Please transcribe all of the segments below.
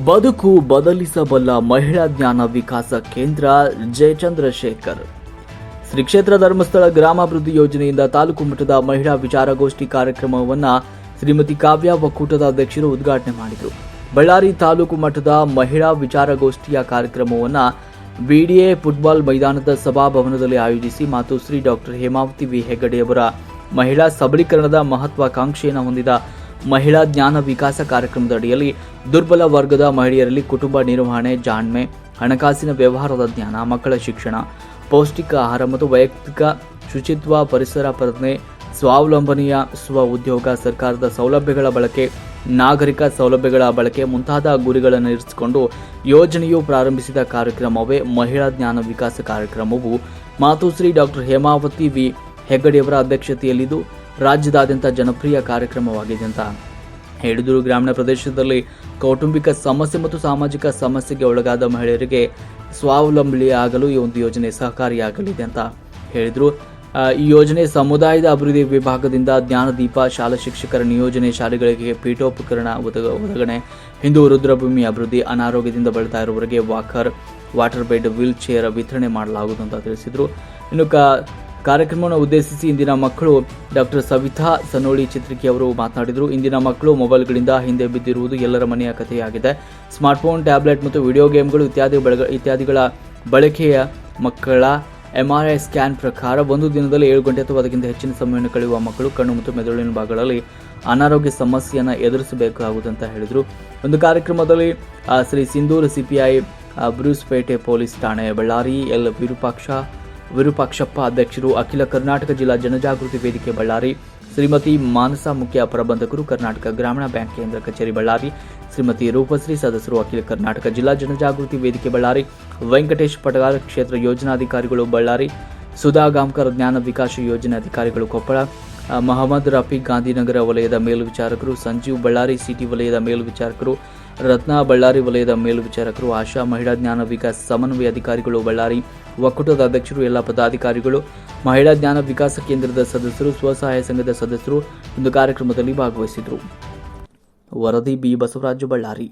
ಬದುಕು ಬದಲಿಸಬಲ್ಲ ಮಹಿಳಾ ಜ್ಞಾನ ವಿಕಾಸ ಕೇಂದ್ರ ಜಯಚಂದ್ರಶೇಖರ್. ಶ್ರೀ ಕ್ಷೇತ್ರ ಧರ್ಮಸ್ಥಳ ಗ್ರಾಮಾಭಿವೃದ್ಧಿ ಯೋಜನೆಯಿಂದ ತಾಲೂಕು ಮಟ್ಟದ ಮಹಿಳಾ ವಿಚಾರಗೋಷ್ಠಿ ಕಾರ್ಯಕ್ರಮವನ್ನು ಶ್ರೀಮತಿ ಕಾವ್ಯ ಒಕ್ಕೂಟದ ಅಧ್ಯಕ್ಷರು ಉದ್ಘಾಟನೆ ಮಾಡಿದರು. ಬಳ್ಳಾರಿ ತಾಲೂಕು ಮಟ್ಟದ ಮಹಿಳಾ ವಿಚಾರಗೋಷ್ಠಿಯ ಕಾರ್ಯಕ್ರಮವನ್ನು ಬಿಡಿಎ ಫುಟ್ಬಾಲ್ ಮೈದಾನದ ಸಭಾಭವನದಲ್ಲಿ ಆಯೋಜಿಸಿ ಮಾತುಶ್ರೀ ಡಾಕ್ಟರ್ ಹೇಮಾವತಿ ವಿ ಹೆಗ್ಗಡೆಯವರ ಮಹಿಳಾ ಸಬಲೀಕರಣದ ಮಹತ್ವಾಕಾಂಕ್ಷೆಯನ್ನು ಹೊಂದಿದ ಮಹಿಳಾ ಜ್ಞಾನ ವಿಕಾಸ ಕಾರ್ಯಕ್ರಮದ ಅಡಿಯಲ್ಲಿ ದುರ್ಬಲ ವರ್ಗದ ಮಹಿಳೆಯರಲ್ಲಿ ಕುಟುಂಬ ನಿರ್ವಹಣೆ, ಜಾಣ್ಮೆ, ಹಣಕಾಸಿನ ವ್ಯವಹಾರದ ಜ್ಞಾನ, ಮಕ್ಕಳ ಶಿಕ್ಷಣ, ಪೌಷ್ಟಿಕ ಆಹಾರ ಮತ್ತು ವೈಯಕ್ತಿಕ ಶುಚಿತ್ವ, ಪರಿಸರ ಪ್ರಜ್ಞೆ, ಸ್ವಾವಲಂಬನೆಯ ಸ್ವ ಉದ್ಯೋಗ, ಸರ್ಕಾರದ ಸೌಲಭ್ಯಗಳ ಬಳಕೆ, ನಾಗರಿಕ ಸೌಲಭ್ಯಗಳ ಬಳಕೆ ಮುಂತಾದ ಗುರಿಗಳನ್ನು ಇರಿಸಿಕೊಂಡು ಯೋಜನೆಯು ಪ್ರಾರಂಭಿಸಿದ ಕಾರ್ಯಕ್ರಮವೇ ಮಹಿಳಾ ಜ್ಞಾನ ವಿಕಾಸ ಕಾರ್ಯಕ್ರಮವು ಮಾತುಶ್ರೀ ಡಾಕ್ಟರ್ ಹೇಮಾವತಿ ವಿ ಹೆಗ್ಗಡೆಯವರ ಅಧ್ಯಕ್ಷತೆಯಲ್ಲಿದ್ದು ರಾಜ್ಯದಾದ್ಯಂತ ಜನಪ್ರಿಯ ಕಾರ್ಯಕ್ರಮವಾಗಿದೆ ಅಂತ ಹೇಳಿದರು. ಗ್ರಾಮೀಣ ಪ್ರದೇಶದಲ್ಲಿ ಕೌಟುಂಬಿಕ ಸಮಸ್ಯೆ ಮತ್ತು ಸಾಮಾಜಿಕ ಸಮಸ್ಯೆಗೆ ಒಳಗಾದ ಮಹಿಳೆಯರಿಗೆ ಸ್ವಾವಲಂಬಿಯಾಗಲು ಈ ಒಂದು ಯೋಜನೆ ಸಹಕಾರಿಯಾಗಲಿದೆ ಅಂತ ಹೇಳಿದರು. ಈ ಯೋಜನೆ ಸಮುದಾಯದ ಅಭಿವೃದ್ಧಿ ವಿಭಾಗದಿಂದ ಜ್ಞಾನದೀಪ, ಶಾಲಾ ಶಿಕ್ಷಕರ ನಿಯೋಜನೆ, ಶಾಲೆಗಳಿಗೆ ಪೀಠೋಪಕರಣ ಒದಗಣೆ, ಹಿಂದೂ ರುದ್ರಭೂಮಿ ಅಭಿವೃದ್ಧಿ, ಅನಾರೋಗ್ಯದಿಂದ ಬಳಲ್ತಾ ಇರುವವರಿಗೆ ವಾಟರ್ ಬೆಡ್, ವೀಲ್ ಚೇರ್ ವಿತರಣೆ ಮಾಡಲಾಗುವುದು ಅಂತ ತಿಳಿಸಿದರು. ಇನ್ನು ಕಾರ್ಯಕ್ರಮವನ್ನು ಉದ್ದೇಶಿಸಿ ಇಂದಿನ ಮಕ್ಕಳು ಡಾಕ್ಟರ್ ಸವಿತಾ ಸನೋಳಿ ಚಿತ್ರಿಕಿ ಅವರು ಮಾತನಾಡಿದರು. ಇಂದಿನ ಮಕ್ಕಳು ಮೊಬೈಲ್ಗಳಿಂದ ಹಿಂದೆ ಬಿದ್ದಿರುವುದು ಎಲ್ಲರ ಮನೆಯ ಕಥೆಯಾಗಿದೆ. ಸ್ಮಾರ್ಟ್ಫೋನ್, ಟ್ಯಾಬ್ಲೆಟ್ ಮತ್ತು ವಿಡಿಯೋ ಗೇಮ್ಗಳು ಇತ್ಯಾದಿಗಳ ಬಳಕೆಯ ಮಕ್ಕಳ MRI ಸ್ಕ್ಯಾನ್ ಪ್ರಕಾರ ಒಂದು ದಿನದಲ್ಲಿ 7 ಗಂಟೆ ಅಥವಾ ಅದಕ್ಕಿಂತ ಹೆಚ್ಚಿನ ಸಮಯವನ್ನು ಕಳೆಯುವ ಮಕ್ಕಳು ಕಣ್ಣು ಮತ್ತು ಮೆದುಳಿನ ಭಾಗಗಳಲ್ಲಿ ಅನಾರೋಗ್ಯ ಸಮಸ್ಯೆಯನ್ನು ಎದುರಿಸಬೇಕಾಗುವುದಂತ ಹೇಳಿದರು. ಒಂದು ಕಾರ್ಯಕ್ರಮದಲ್ಲಿ ಶ್ರೀ ಸಿಂಧೂರು CPI ಬ್ರೂಸ್ಪೇಟೆ ಪೊಲೀಸ್ ಠಾಣೆ ಬಳ್ಳಾರಿ ಎಲ್ ವಿರೂಪಾಕ್ಷಪ್ಪ ಅಧ್ಯಕ್ಷರು, ಅಖಿಲ ಕರ್ನಾಟಕ ಜಿಲ್ಲಾ ಜನಜಾಗೃತಿ ವೇದಿಕೆ ಬಳ್ಳಾರಿ ಶ್ರೀಮತಿ ಮಾನಸ ಮುಖ್ಯ ಪ್ರಬಂಧಕರು, ಕರ್ನಾಟಕ ಗ್ರಾಮೀಣ ಬ್ಯಾಂಕ್ ಕೇಂದ್ರ ಕಚೇರಿ ಬಳ್ಳಾರಿ ಶ್ರೀಮತಿ ರೂಪಶ್ರೀ ಸದಸ್ಯರು, ಅಖಿಲ ಕರ್ನಾಟಕ ಜಿಲ್ಲಾ ಜನಜಾಗೃತಿ ವೇದಿಕೆ ಬಳ್ಳಾರಿ ವೆಂಕಟೇಶ್ ಪಟಗಾರ ಕ್ಷೇತ್ರ ಯೋಜನಾಧಿಕಾರಿಗಳು ಬಳ್ಳಾರಿ, ಸುಧಾ ಗಾಂವ್ಕರ್ ಜ್ಞಾನ ವಿಕಾಸ ಯೋಜನೆ ಅಧಿಕಾರಿಗಳು ಕೊಪ್ಪಳ, ಮಹಮ್ಮದ್ ರಫೀಕ್ ಗಾಂಧಿನಗರ ವಲಯದ ಮೇಲ್ವಿಚಾರಕರು, ಸಂಜೀವ್ ಬಳ್ಳಾರಿ ಸಿಟಿ ವಲಯದ ಮೇಲ್ವಿಚಾರಕರು, ರತ್ನ ಬಳ್ಳಾರಿ ವಲಯದ ಮೇಲ್ವಿಚಾರಕರು, ಆಶಾ ಮಹಿಳಾ ಜ್ಞಾನ ವಿಕಾಸ ಸಮನ್ವಯ ಅಧಿಕಾರಿಗಳು ಬಳ್ಳಾರಿ ಒಕ್ಕೂಟದ ಅಧ್ಯಕ್ಷರು, ಎಲ್ಲ ಪದಾಧಿಕಾರಿಗಳು, ಮಹಿಳಾ ಜ್ಞಾನ ವಿಕಾಸ ಕೇಂದ್ರದ ಸದಸ್ಯರು, ಸ್ವಸಹಾಯ ಸಂಘದ ಸದಸ್ಯರು ಒಂದು ಕಾರ್ಯಕ್ರಮದಲ್ಲಿ ಭಾಗವಹಿಸಿದರು. ವರದಿ ಬಿ ಬಸವರಾಜು ಬಳ್ಳಾರಿ.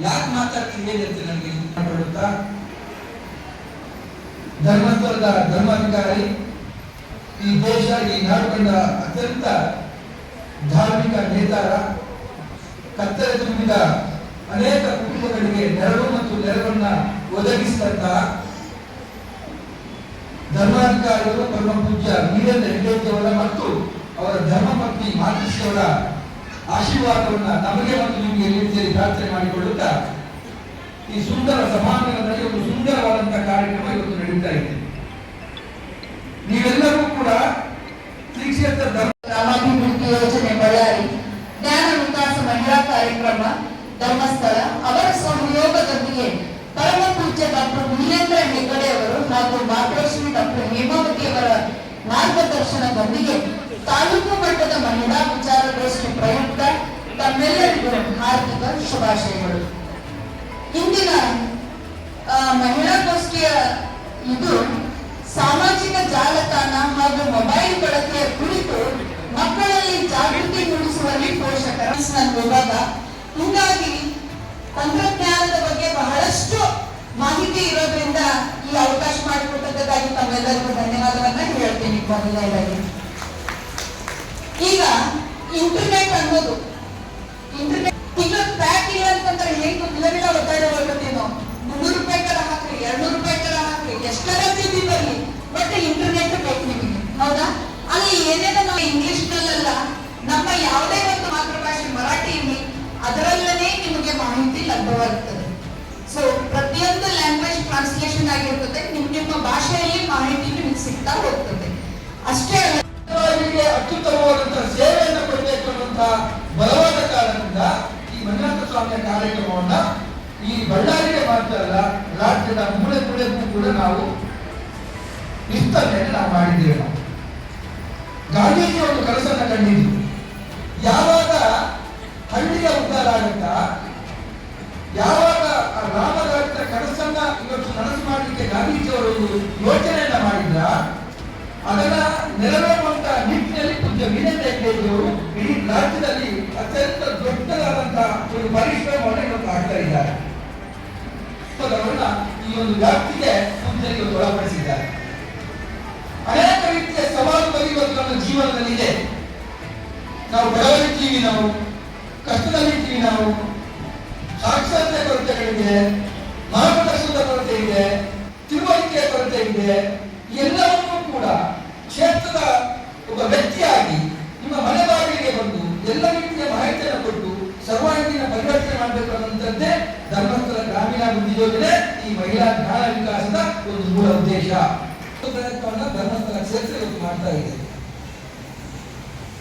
ಯಾಕೆ ಮಾತಾಡ್ತೀನಿ ನನಗೆ ಧರ್ಮಸ್ಥಳದ ಧರ್ಮಾಧಿಕಾರಿ, ಈ ದೇಶ ಈ ನಾಡು ಕಂಡ ಅತ್ಯಂತ ಧಾರ್ಮಿಕ ನೇತಾರ, ಕತ್ತಲೆ ತುಂಬಿದ ಅನೇಕ ಕುಟುಂಬಗಳಿಗೆ ನೆರವು ಮತ್ತು ನೆರವನ್ನ ಒದಗಿಸಿದಂತಹ ಧರ್ಮಾಧಿಕಾರಿಗಳು ಪರಮ ಪೂಜ್ಯ ವೀರೇಂದ್ರ ಹೆಗ್ಗಡೆಯವರ ಮತ್ತು ಅವರ ಧರ್ಮಪತ್ನಿ ಮಾತೃಶ್ರೀಯವರ ಆಶೀರ್ವಾದವನ್ನ ನಮಗೆ ಮತ್ತು ನಿಮಗೆ ರೀತಿಯಲ್ಲಿ ಪ್ರಾರ್ಥನೆ ಮಾಡಿಕೊಳ್ಳುತ್ತಾ ಈ ಸುಂದರ ಸಭಾಂಗಣದಲ್ಲಿ ಒಂದು ಸುಂದರವಾದಂತಹ ಕಾರ್ಯಕ್ರಮ ಇವತ್ತು ನಡೀತಾ ಇದೆ. ನೀವೆಲ್ಲರೂ ಕೂಡ ಶ್ರೀ ಕ್ಷೇತ್ರ ಗ್ರಾಮಾಭಿವೃದ್ಧಿ ಯೋಜನೆ ಬಳ್ಳಾರಿ ಜ್ಞಾನ ವಿಕಾಸ ಮಹಿಳಾ ಕಾರ್ಯಕ್ರಮ ಧರ್ಮಸ್ಥಳ ಅವರ ಸಹಯೋಗದೊಂದಿಗೆ ಪರಮ ಪೂಜ್ಯ ಡಾಕ್ಟರ್ ವೀರೇಂದ್ರ ಹೆಗ್ಗಡೆ ಅವರು ಹಾಗೂ ಮಾತೃಶ್ರೀ ಡಾಕ್ಟರ್ ಹೇಮಾವತಿ ಅವರ ಮಾರ್ಗದರ್ಶನದೊಂದಿಗೆ ತಾಲೂಕು ಮಟ್ಟದ ಮಹಿಳಾ ವಿಚಾರಗೋಷ್ಠಿ ಪ್ರಯುಕ್ತ ತಮ್ಮೆಲ್ಲರಿಗೂ ಹಾರ್ದಿಕ ಶುಭಾಶಯಗಳು. ಇಂದಿನ ಮಹಿಳಾ ಗೋಷ್ಠಿಯ ಇದು ಸಾಮಾಜಿಕ ಜಾಲತಾಣ ಹಾಗೂ ಮೊಬೈಲ್ ಬಳಕೆಯ ಕುರಿತು ಮಕ್ಕಳಲ್ಲಿ ಜಾಗೃತಿ ಮೂಡಿಸುವಲ್ಲಿ ಪೋಷಕರ ವಿಭಾಗ. ಹೀಗಾಗಿ ತಂತ್ರಜ್ಞಾನದ ಬಗ್ಗೆ ಬಹಳಷ್ಟು ಮಾಹಿತಿ ಇರೋದ್ರಿಂದ ಈ ಅವಕಾಶ ಮಾಡಿಕೊಟ್ಟದಕ್ಕಾಗಿ ತಮ್ಮೆಲ್ಲರಿಗೂ ಧನ್ಯವಾದವನ್ನ ಹೇಳ್ತೀನಿ. ಮೊದಲನೇದಾಗಿ ಈಗ ಇಂಟರ್ನೆಟ್ ಅನ್ನೋದು ತಿಂಗಳ ಪ್ಯಾಕ್ ಇಲ್ಲ ಅಂತಂದ್ರೆ ಹೇಗೆ ವಿಲವಿಲ ಒತ್ತಡ ಹೋಗ್ಬಿಡ್ತೀನೋ, 300 ರೂಪಾಯಿ ತರ ಹಾಕ್ರಿ, 200 ರೂಪಾಯಿ ತರ ಹಾಕ್ರಿ, ಎಷ್ಟರ ಸ್ಥಿತಿ ಬರಲಿ, ಬಟ್ ಇಂಟರ್ನೆಟ್ ಬೇಕು ನಿಮಗೆ, ಹೌದಾ? ಅಲ್ಲಿ ಏನೇನೋ ನಾವು ಇಂಗ್ಲಿಷ್ ನಲ್ಲ ನಮ್ಮ ಯಾವುದೇ ಒಂದು ಮಾತೃಭಾಷೆ ಮರಾಠಿಯಲ್ಲಿ ಅದರಲ್ಲೇ ನಿಮಗೆ ಮಾಹಿತಿ ಲಭ್ಯವಾಗುತ್ತದೆ. ಸೊ ಪ್ರತಿಯೊಂದು ಲ್ಯಾಂಗ್ವೇಜ್ ಟ್ರಾನ್ಸ್ಲೇಷನ್ ಆಗಿರ್ತದೆ, ನಿಮ್ಮ ಭಾಷೆಯಲ್ಲಿ ಮಾಹಿತಿ ನಿಮಗೆ ಸಿಗ್ತಾ ಹೋಗ್ತದೆ. ಅಷ್ಟೇ ಅಲ್ಲ, ಅತ್ಯುತ್ತಮವಾದಂತಹ ಸೇವೆಯನ್ನು ಕೊಡಬೇಕು ಅನ್ನುವಂತಹ ಬಲವಾದ ಕಾರಣದಿಂದ ಈ ಮಂಜುನಾಥ ಸ್ವಾಮಿಯ ಕಾರ್ಯಕ್ರಮವನ್ನ ಈ ಬಳ್ಳಾರಿಗೆ ಮಾತ್ರ ಅಲ್ಲ, ರಾಜ್ಯದ ಮೂಲೆ ಮೂಲೆಗೂ ಕೂಡ ನಾವು ವಿಸ್ತರಣೆಯನ್ನು ನಾವು ಮಾಡಿದ್ದೇವೆ. ನಾವು ಗಾಂಧೀಜಿ ಒಂದು ಕನಸನ್ನ ಕಂಡಿದ್ದು, ಯಾವಾಗ ಹಳ್ಳಿಯ ಉದ್ಧಾರ ಆಗುತ್ತಾ, ಯಾವಾಗ ಆ ಗ್ರಾಮದ ಕನಸನ್ನ ಇವತ್ತು ನನಸು ಮಾಡಲಿಕ್ಕೆ ಗಾಂಧೀಜಿಯವರು ಒಂದು ಯೋಚನೆಯನ್ನ ಮಾಡಿದ್ರ, ಅದನ್ನ ನೆರವೇರುವಂತ ನಿಟ್ಟಿನಲ್ಲಿ ಪೂಜ್ಯ ವೀರೇಂದ್ರ ಹೆಗ್ಗಡೆಯವರು ಇಡೀ ರಾಜ್ಯದಲ್ಲಿ ಅತ್ಯಂತ ದೊಡ್ಡದಾದಂತಹ ಒಂದು ಪರಿಶ್ರಮವನ್ನು ಇವತ್ತು ಮಾಡ್ತಾ ಇದ್ದಾರೆ. ಅವರನ್ನ ಈ ಒಂದು ವ್ಯಾಪ್ತಿಗೆ ಪೂಜ್ಯರಿಗೆ ಒಳಪಡಿಸಿದ್ದಾರೆ. ಅನೇಕ ರೀತಿಯ ಸವಾಲುಗಳು ಇವತ್ತು ನಮ್ಮ ಜೀವನದಲ್ಲಿದೆ. ನಾವು ಬಡವರಿದ್ದೀವಿ, ನಾವು ಕಷ್ಟದಲ್ಲಿದ್ದೀವಿ, ನಾವು ಸಾಕ್ಷರತೆ ಕೊರತೆಗಳಿದೆ, ಮಾರ್ಗದರ್ಶನದ ಕೊರತೆ ಇದೆ, ತಿಳುವಳಿಕೆಯ ಕೊರತೆ ಇದೆ. ಎಲ್ಲವನ್ನೂ ಕೂಡ ಕ್ಷೇತ್ರದ ಒಬ್ಬ ವ್ಯಕ್ತಿಯಾಗಿ ನಿಮ್ಮ ಮನೆ ಬಾಗಿಲಿಗೆ ಬಂದು ಎಲ್ಲ ರೀತಿಯ ಮಾಹಿತಿಯನ್ನು ಕೊಟ್ಟು ಸರ್ವಾಂಗೀಣ ಪರಿವರ್ತನೆ ಮಾಡಬೇಕು ಅನ್ನುವಂಥದ್ದೇ ಧರ್ಮಸ್ಥಳ ಗ್ರಾಮೀಣಾಭಿವೃದ್ಧಿ ಯೋಜನೆ, ಈ ಮಹಿಳಾ ಜ್ಞಾನ ವಿಕಾಸದ ಒಂದು ಮೂಲ ಉದ್ದೇಶ. ಪ್ರಯತ್ನವನ್ನ ಧರ್ಮಸ್ಥಳ ಕ್ಷೇತ್ರ ಇವತ್ತು ಮಾಡ್ತಾ ಇದೆ.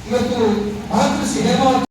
ಇವತ್ತು ಮಾತೃಶ್ರೀ ಹೇಮಾವತಿ